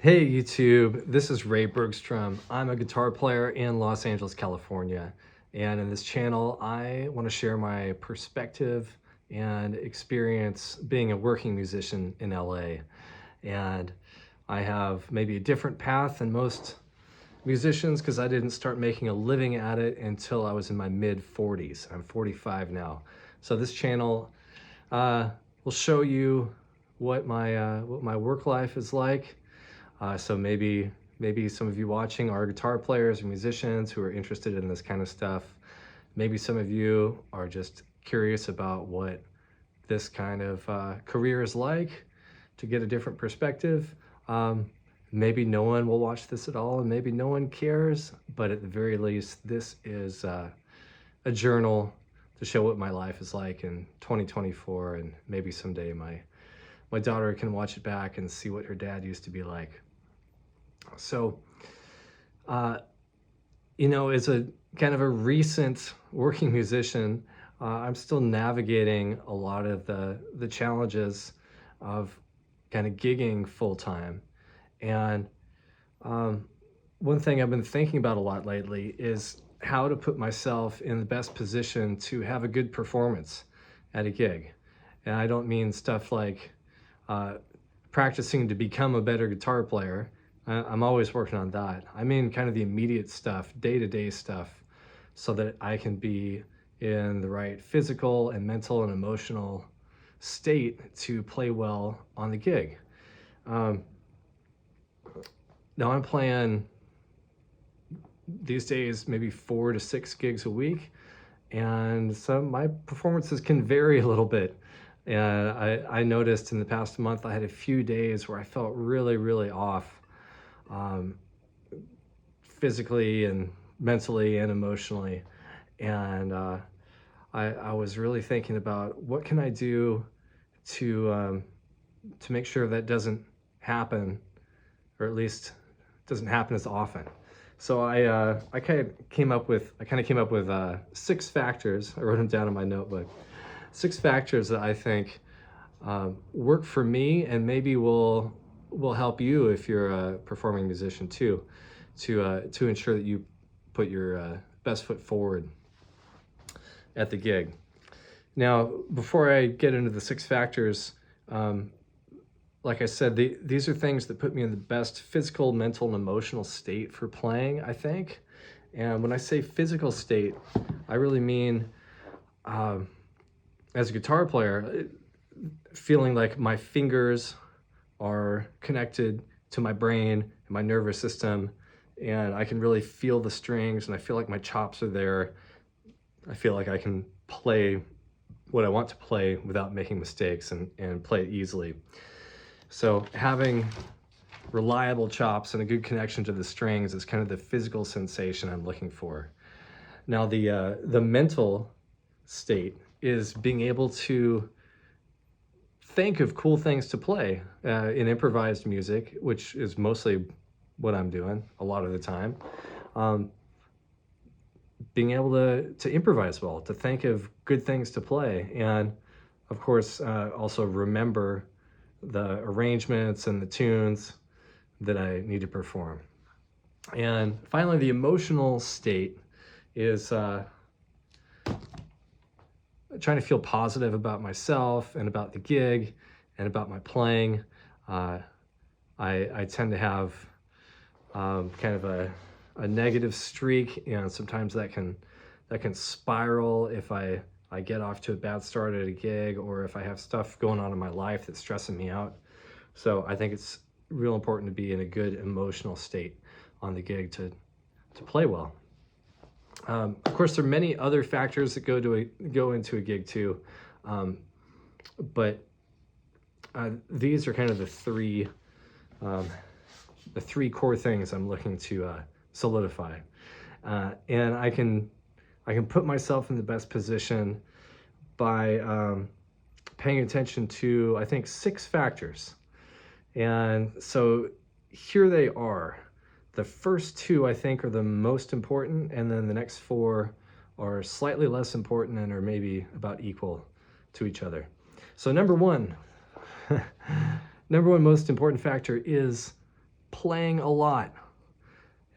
Hey YouTube, this is Ray Bergstrom. I'm a guitar player in Los Angeles, California. And in this channel, I want to share my perspective and experience being a working musician in LA. And I have maybe a different path than most musicians because I didn't start making a living at it until I was in my mid 40s. I'm 45 now. So this channel will show you what my work life is like. So maybe some of you watching are guitar players or musicians who are interested in this kind of stuff. Maybe some of you are just curious about what this kind of career is like to get a different perspective. Maybe no one will watch this at all and maybe no one cares, but at the very least, this is a journal to show what my life is like in 2024, and maybe someday my daughter can watch it back and see what her dad used to be like. So, as a kind of a recent working musician, I'm still navigating a lot of the challenges of kind of gigging full time. And one thing I've been thinking about a lot lately is how to put myself in the best position to have a good performance at a gig. And I don't mean stuff like practicing to become a better guitar player. I'm always working on that. I mean kind of the immediate stuff, day-to-day stuff, so that I can be in the right physical and mental and emotional state to play well on the gig. Now I'm playing these days maybe 4 to 6 gigs a week, and so my performances can vary a little bit. And I noticed in the past month I had a few days where I felt really off. Physically and mentally and emotionally, and I was really thinking about what can I do to make sure that doesn't happen, or at least doesn't happen as often. So I kind of came up with 6 factors. I wrote them down in my notebook. 6 factors that I think work for me and maybe will help you if you're a performing musician too, to ensure that you put your best foot forward at the gig. Now, before I get into the 6 factors, like I said, these are things that put me in the best physical, mental, and emotional state for playing, I think. And when I say physical state, I really mean, as a guitar player, feeling like my fingers are connected to my brain and my nervous system, and I can really feel the strings, and I feel like my chops are there. I feel like I can play what I want to play without making mistakes and play it easily. So having reliable chops and a good connection to the strings is kind of the physical sensation I'm looking for. Now the mental state is being able to think of cool things to play in improvised music, which is mostly what I'm doing a lot of the time. Being able to improvise well, to think of good things to play, and of course also remember the arrangements and the tunes that I need to perform. And finally, the emotional state is trying to feel positive about myself and about the gig and about my playing. I tend to have kind of a negative streak, and sometimes that can spiral if I get off to a bad start at a gig, or if I have stuff going on in my life that's stressing me out. So I think it's real important to be in a good emotional state on the gig to play well. Of course, there are many other factors that go into a gig too, but these are kind of the three core things I'm looking to solidify, and I can put myself in the best position by paying attention to, I think, 6 factors. And so here they are. The first 2, I think, are the most important, and then the next 4 are slightly less important and are maybe about equal to each other. So number one most important factor is playing a lot.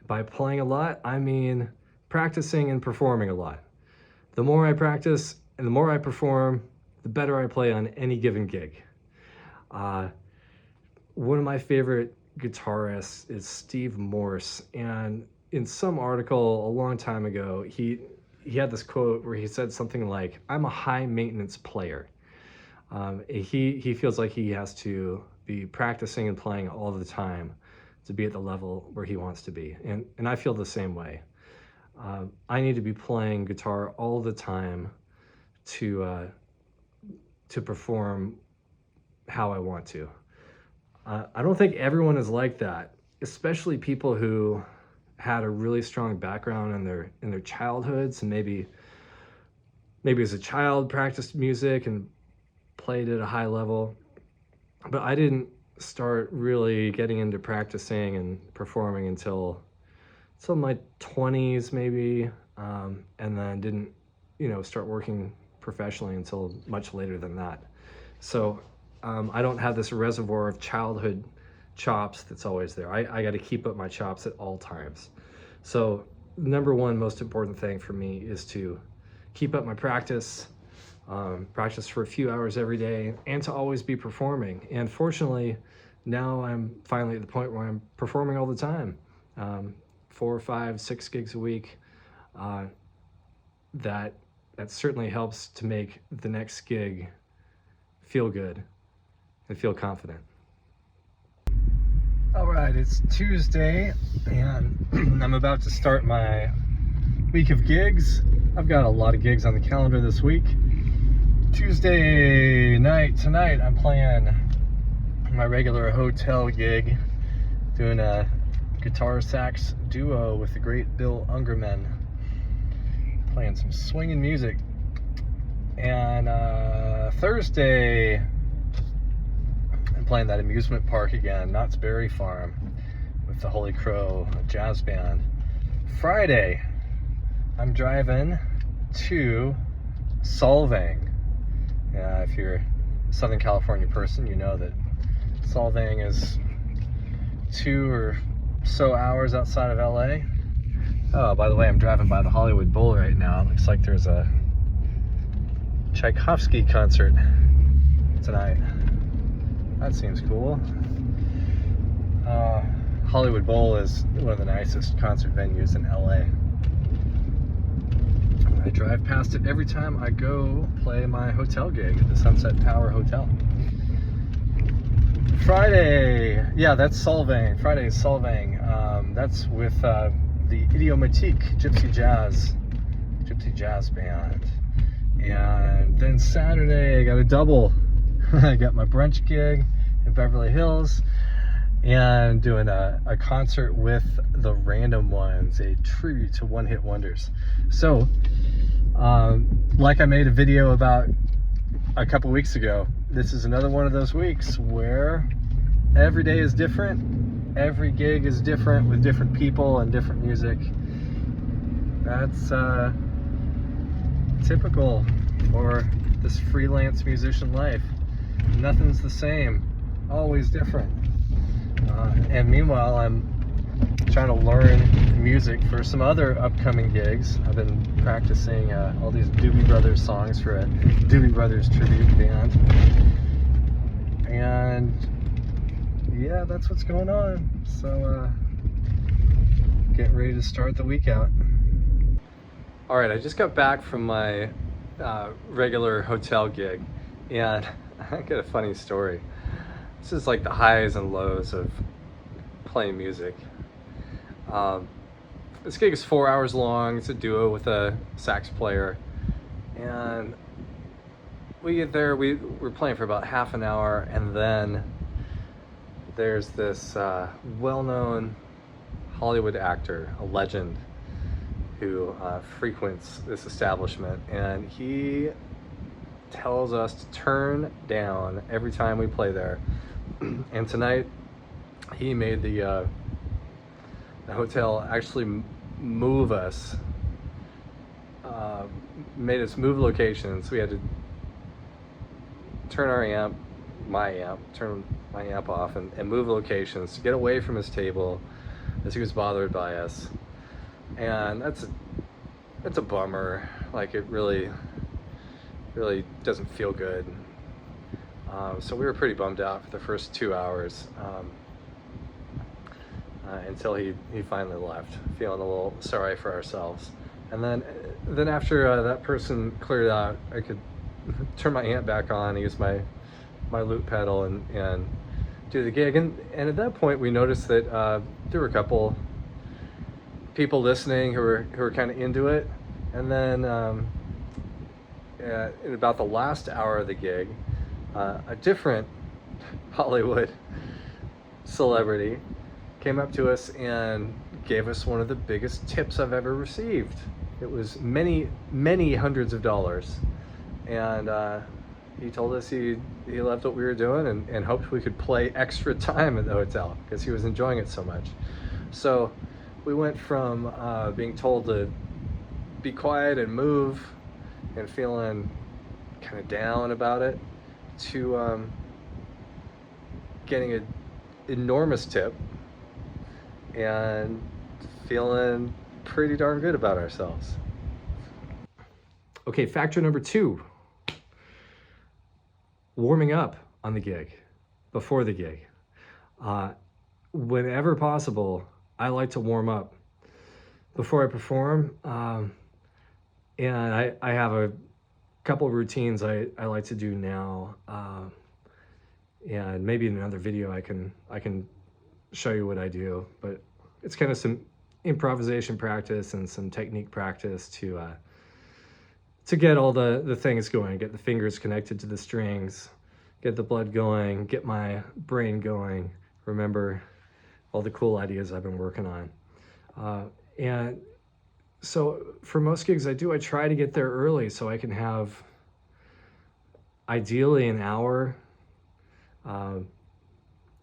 By playing a lot, I mean practicing and performing a lot. The more I practice and the more I perform, the better I play on any given gig. One of my favorite guitarists is Steve Morse, and in some article a long time ago, he had this quote where he said something like, "I'm a high maintenance player." He feels like he has to be practicing and playing all the time to be at the level where he wants to be, and I feel the same way. I need to be playing guitar all the time to perform how I want to. I don't think everyone is like that, especially people who had a really strong background in their childhoods, and maybe as a child practiced music and played at a high level. But I didn't start really getting into practicing and performing until my 20s maybe, and then didn't start working professionally until much later than that. So I don't have this reservoir of childhood chops that's always there. I got to keep up my chops at all times. So number one most important thing for me is to keep up my practice, practice for a few hours every day, and to always be performing. And fortunately, now I'm finally at the point where I'm performing all the time, 4, 5, 6 gigs a week. That certainly helps to make the next gig feel good and feel confident. All right, it's Tuesday, and I'm about to start my week of gigs. I've got a lot of gigs on the calendar this week. Tuesday night, tonight, I'm playing my regular hotel gig, doing a guitar sax duo with the great Bill Ungerman, playing some swinging music. And Thursday, I'm playing that amusement park again, Knott's Berry Farm, with the Holy Crow Jazz Band. Friday, I'm driving to Solvang. If you're a Southern California person, you know that Solvang is 2 or so hours outside of LA. Oh, by the way, I'm driving by the Hollywood Bowl right now. It looks like there's a Tchaikovsky concert tonight. That seems cool. Hollywood Bowl is one of the nicest concert venues in LA. I drive past it every time I go play my hotel gig at the Sunset Tower Hotel. Friday, yeah, that's Solvang. Friday is Solvang. That's with the Idiomatique Gypsy Jazz Band. And then Saturday, I got a double. I got my brunch gig in Beverly Hills, and doing a concert with the Random Ones, a tribute to one-hit wonders. So, like I made a video about a couple weeks ago, this is another one of those weeks where every day is different, every gig is different with different people and different music. That's typical for this freelance musician life. Nothing's the same, always different. And meanwhile, I'm trying to learn music for some other upcoming gigs. I've been practicing all these Doobie Brothers songs for a Doobie Brothers tribute band. And yeah, that's what's going on. So getting ready to start the week out. All right, I just got back from my regular hotel gig, and I got a funny story. This is like the highs and lows of playing music. This gig is 4 hours long. It's a duo with a sax player, and we get there, we're playing for about half an hour, and then there's this well-known Hollywood actor, a legend, who frequents this establishment, and he tells us to turn down every time we play there. And tonight he made the hotel actually move us, made us move locations. We had to turn our amp my amp, turn my amp off, and move locations to get away from his table as he was bothered by us. And that's a bummer. Like, it really doesn't feel good. So we were pretty bummed out for the first 2 hours until he finally left, feeling a little sorry for ourselves. And then after that person cleared out, I could turn my amp back on, use my loop pedal, and do the gig. And at that point, we noticed that there were a couple people listening who were kind of into it. And then in about the last hour of the gig, a different Hollywood celebrity came up to us and gave us one of the biggest tips I've ever received. It was many hundreds of dollars, and he told us he loved what we were doing and hoped we could play extra time at the hotel because he was enjoying it so much. So we went from being told to be quiet and move and feeling kind of down about it to getting an enormous tip and feeling pretty darn good about ourselves. Okay, factor number 2, warming up on the gig, before the gig. Whenever possible, I like to warm up before I perform. And I have a couple of routines I like to do now. And maybe in another video I can show you what I do, but it's kind of some improvisation practice and some technique practice to get all the things going, get the fingers connected to the strings, get the blood going, get my brain going, remember all the cool ideas I've been working on. And so for most gigs I try to get there early so I can have ideally an hour.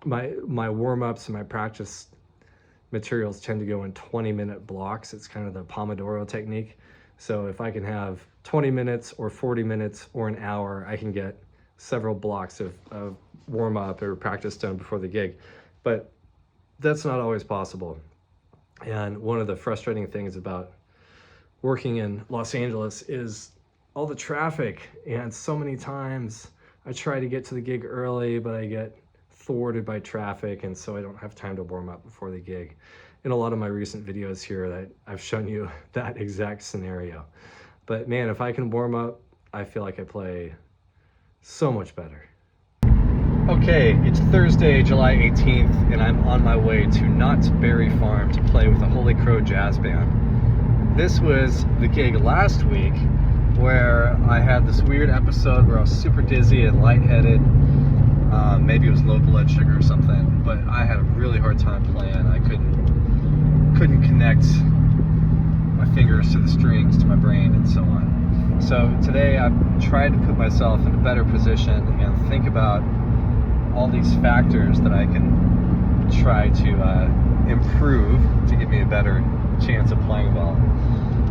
My warm-ups and my practice materials tend to go in 20-minute blocks. It's kind of the Pomodoro technique. So if I can have 20 minutes or 40 minutes or an hour, I can get several blocks of warm-up or practice done before the gig. But that's not always possible. And one of the frustrating things about working in Los Angeles is all the traffic. And so many times I try to get to the gig early, but I get thwarted by traffic, and so I don't have time to warm up before the gig. In a lot of my recent videos here that I've shown you that exact scenario. But man, if I can warm up, I feel like I play so much better. Okay, it's Thursday, July 18th, and I'm on my way to Knott's Berry Farm to play with the Holy Crow Jazz Band. This was the gig last week where I had this weird episode where I was super dizzy and lightheaded. Maybe it was low blood sugar or something, but I had a really hard time playing. I couldn't connect my fingers to the strings, to my brain, and so on. So today I've tried to put myself in a better position and think about all these factors that I can try to improve to give me a better chance of playing well.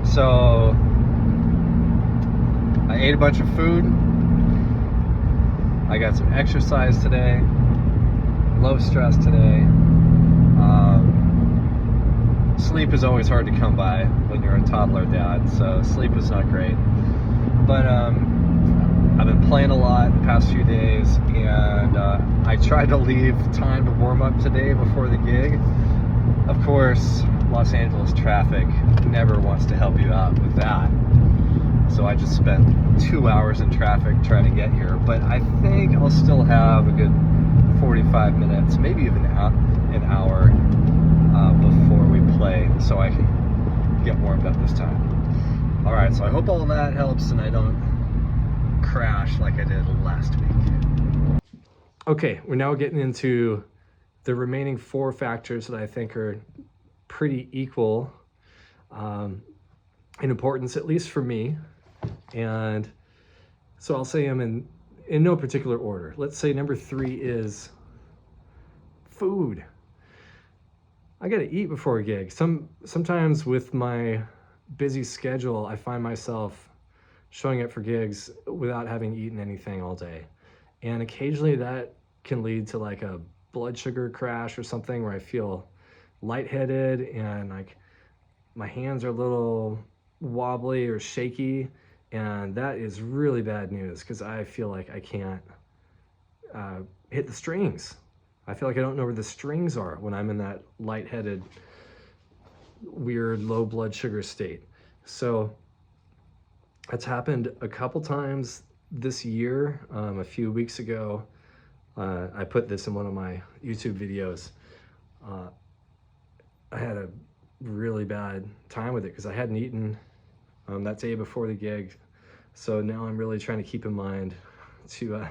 So I ate a bunch of food. I got some exercise today, low stress today. Sleep is always hard to come by when you're a toddler dad, so sleep is not great. But I've been playing a lot the past few days, and I tried to leave time to warm up today before the gig. Of course, Los Angeles traffic never wants to help you out with that. So I just spent 2 hours in traffic trying to get here, but I think I'll still have a good 45 minutes, maybe even an hour before we play, so I can get warmed up this time. All right, so I hope all of that helps and I don't crash like I did last week. Okay, we're now getting into the remaining 4 factors that I think are pretty equal in importance, at least for me. And so I'll say them in no particular order. Let's say number 3 is food. I gotta eat before a gig. Sometimes with my busy schedule, I find myself showing up for gigs without having eaten anything all day. And occasionally that can lead to like a blood sugar crash or something where I feel lightheaded and like my hands are a little wobbly or shaky. And that is really bad news because I feel like I can't hit the strings. I feel like I don't know where the strings are when I'm in that lightheaded, weird low blood sugar state. So it's happened a couple times this year. A few weeks ago, I put this in one of my YouTube videos. I had a really bad time with it because I hadn't eaten that day before the gig. So now I'm really trying to keep in mind to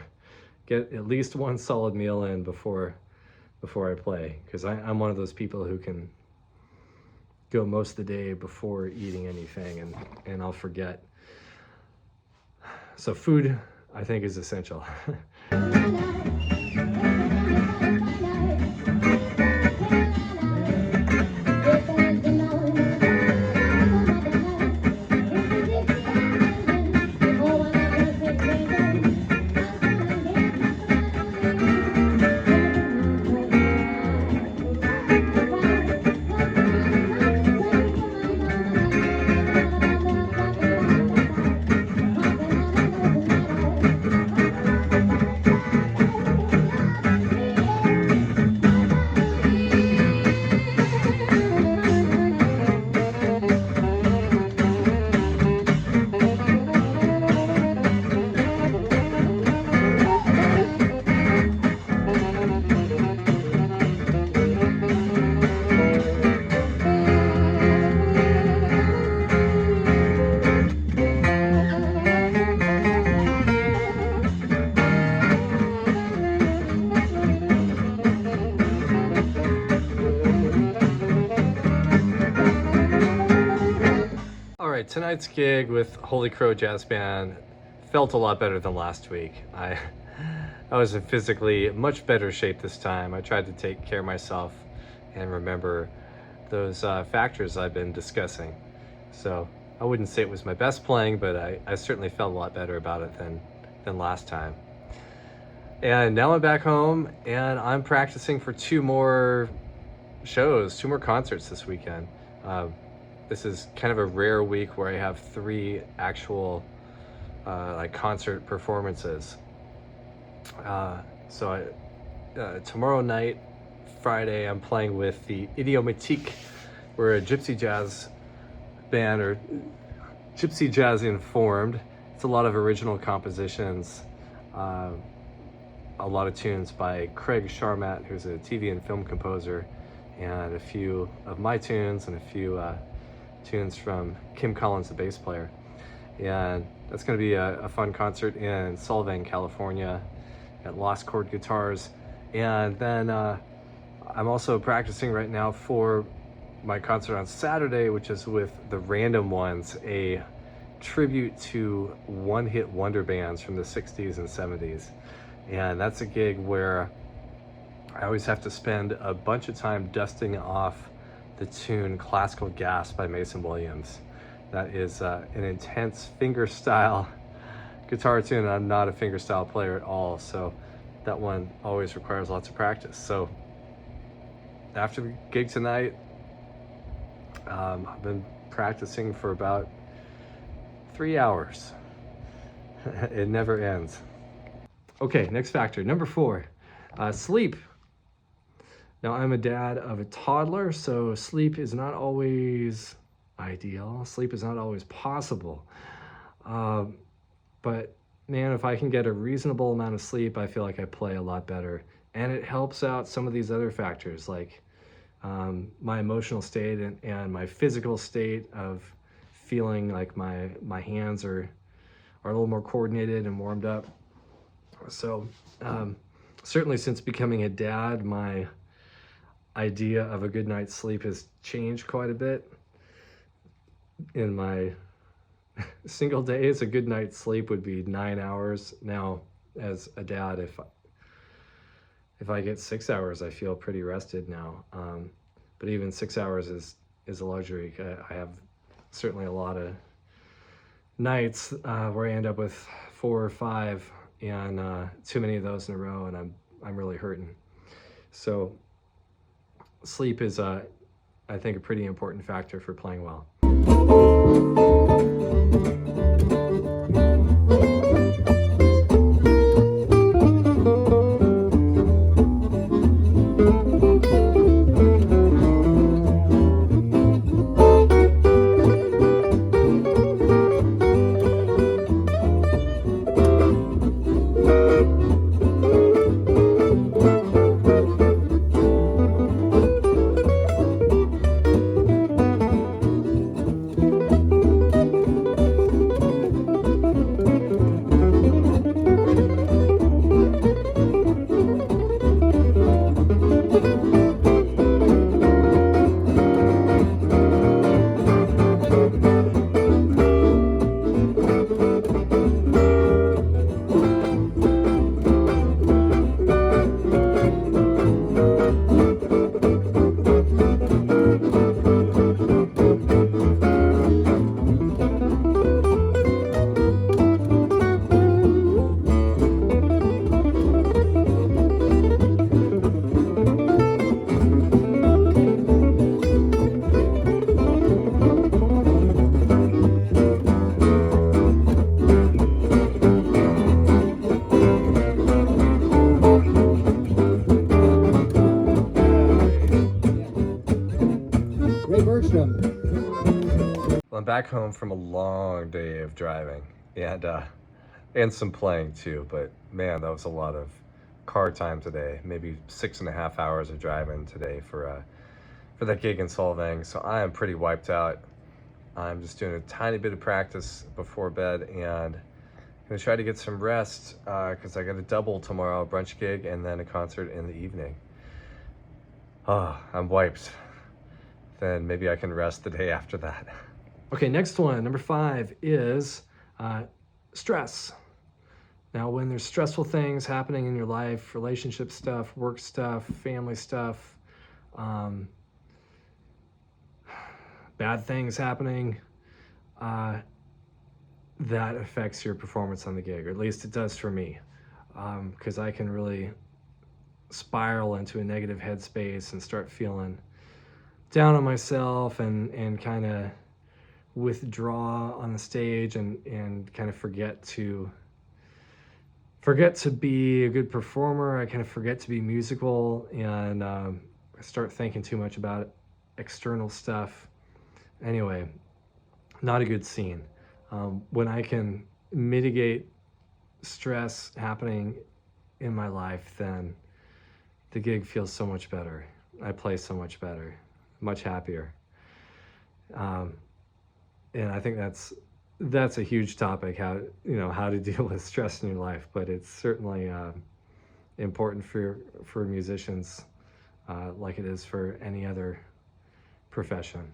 get at least one solid meal in before I play, because I'm one of those people who can go most of the day before eating anything and I'll forget. So food, I think, is essential. All right, tonight's gig with Holy Crow Jazz Band felt a lot better than last week. I was in physically much better shape this time. I tried to take care of myself and remember those factors I've been discussing. So I wouldn't say it was my best playing, but I certainly felt a lot better about it than last time. And now I'm back home and I'm practicing for two more concerts this weekend. This is kind of a rare week where I have 3 actual like concert performances. Tomorrow night, Friday, I'm playing with the Idiomatique. We're a gypsy jazz band, or gypsy jazz informed. It's a lot of original compositions, a lot of tunes by Craig Charmat, who's a TV and film composer, and a few of my tunes and a few tunes from Kim Collins, the bass player. And that's going to be a fun concert in Sullivan, California at Lost Chord Guitars. And then I'm also practicing right now for my concert on Saturday, which is with the Random Ones, a tribute to one-hit wonder bands from the 60s and 70s. And that's a gig where I always have to spend a bunch of time dusting off the tune Classical Gas by Mason Williams. That is an intense fingerstyle guitar tune, and I'm not a fingerstyle player at all, so that one always requires lots of practice. So after the gig tonight, I've been practicing for about 3 hours. It never ends. Okay, next factor, number 4, sleep. Now, I'm a dad of a toddler, so sleep is not always ideal. Sleep is not always possible. But man, if I can get a reasonable amount of sleep, I feel like I play a lot better. And it helps out some of these other factors, like my emotional state and my physical state of feeling like my hands are a little more coordinated and warmed up. So certainly since becoming a dad, my idea of a good night's sleep has changed quite a bit. In my single days, a good night's sleep would be 9 hours. Now, as a dad, if I get 6 hours, I feel pretty rested now. But even 6 hours is a luxury. I have certainly a lot of nights where I end up with 4 or 5 and too many of those in a row, and I'm really hurting. So sleep is, I think, a pretty important factor for playing well. Ray Bergstrom. Well, I'm back home from a long day of driving and some playing too, but man, that was a lot of car time today. Maybe 6.5 hours of driving today for that gig in Solvang. So I am pretty wiped out. I'm just doing a tiny bit of practice before bed and gonna try to get some rest because I got a double tomorrow, a brunch gig and then a concert in the evening. Oh, I'm wiped. Then maybe I can rest the day after that. Okay, next one, number 5 is stress. Now, when there's stressful things happening in your life, relationship stuff, work stuff, family stuff, bad things happening, that affects your performance on the gig, or at least it does for me, because I can really spiral into a negative headspace and start feeling down on myself and kind of withdraw on the stage and kind of forget to be a good performer. I kind of forget to be musical, and I start thinking too much about external stuff. Anyway, not a good scene. When I can mitigate stress happening in my life, then the gig feels so much better. I play so much better, much happier. And I think that's a huge topic, how to deal with stress in your life, but it's certainly important for musicians, like it is for any other profession.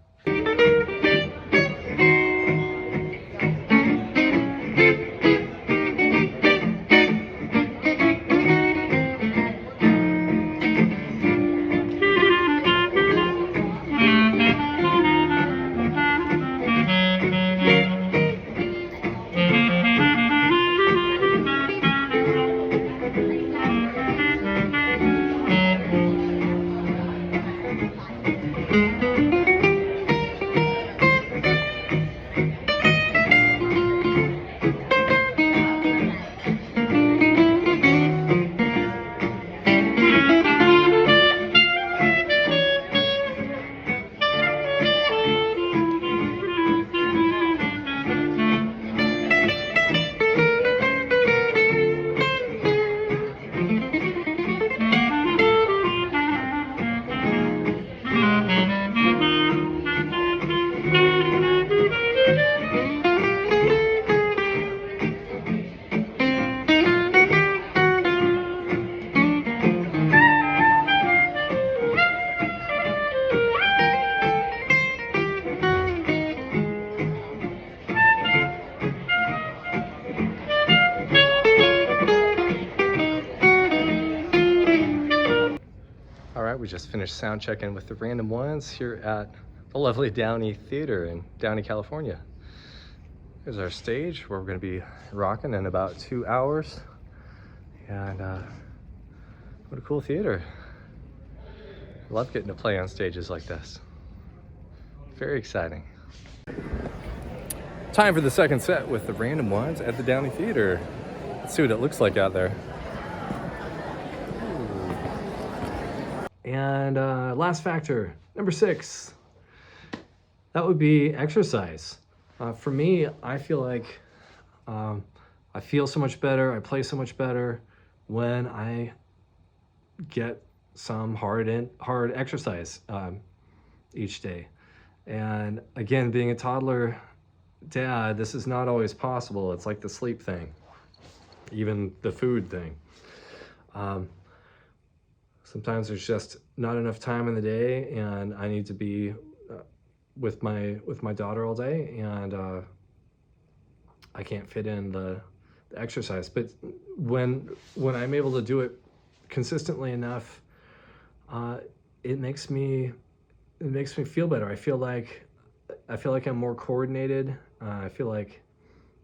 All right, we just finished sound checking with the Random Ones here at the lovely Downey Theater in Downey, California. Here's our stage where we're going to be rocking in about 2 hours. And what a cool theater. Love getting to play on stages like this. Very exciting. Time for the second set with the Random Ones at the Downey Theater. Let's see what it looks like out there. Ooh. And last factor, number 6. That would be exercise. For me, I feel like I feel so much better, I play so much better when I get some hard exercise each day. And again, being a toddler dad, this is not always possible. It's like the sleep thing, even the food thing. Sometimes there's just not enough time in the day, and I need to be with my daughter all day, and I can't fit in the exercise. But when I'm able to do it consistently enough, it makes me feel better. I feel like I'm more coordinated. I feel like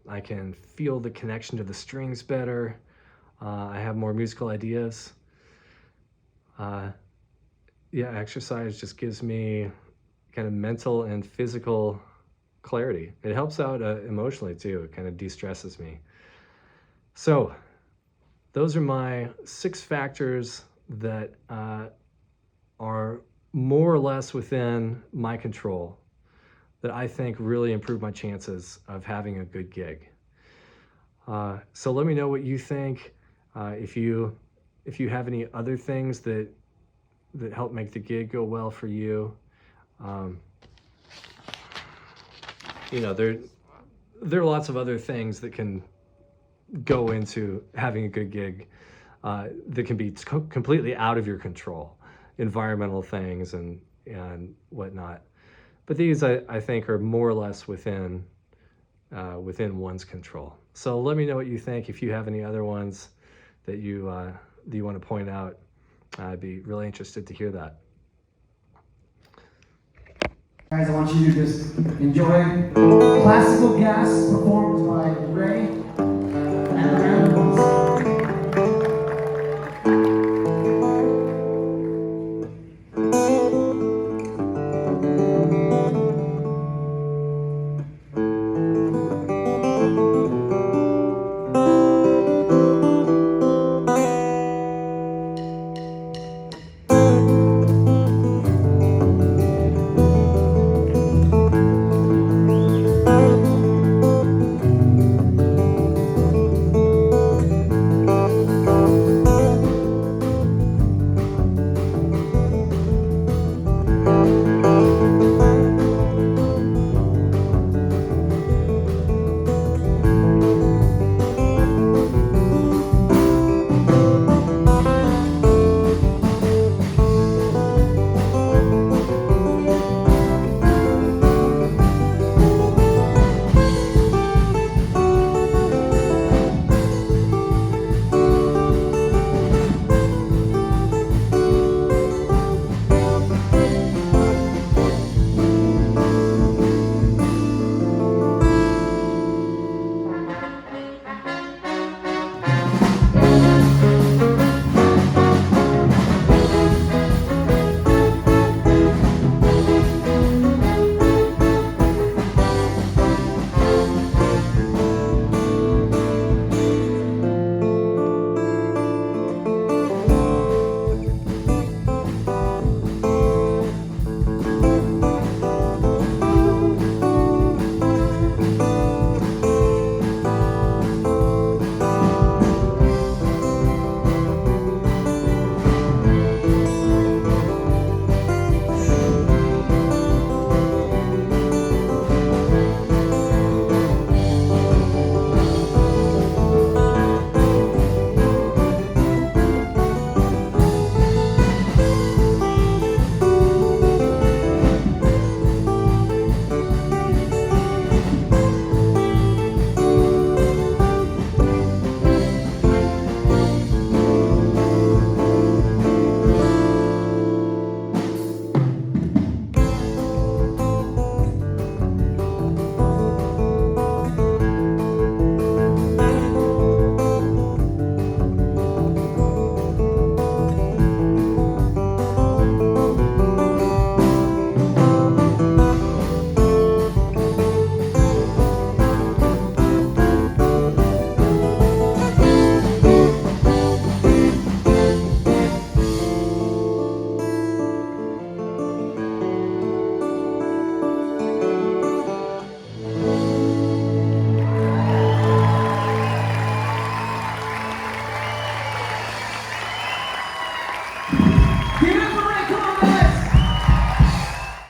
I can feel the connection to the strings better. I have more musical ideas. Yeah, exercise just gives me kind of mental and physical clarity. It helps out emotionally too. It kind of de-stresses me. So those are my 6 factors that are more or less within my control, that I think really improve my chances of having a good gig. So let me know what you think. If you have any other things that help make the gig go well for you. You know, there are lots of other things that can go into having a good gig that can be completely out of your control, environmental things and whatnot. But these, I think, are more or less within one's control. So let me know what you think. If you have any other ones that you want to point out, I'd be really interested to hear that. Guys, I want you to just enjoy classical gas performed by Ray and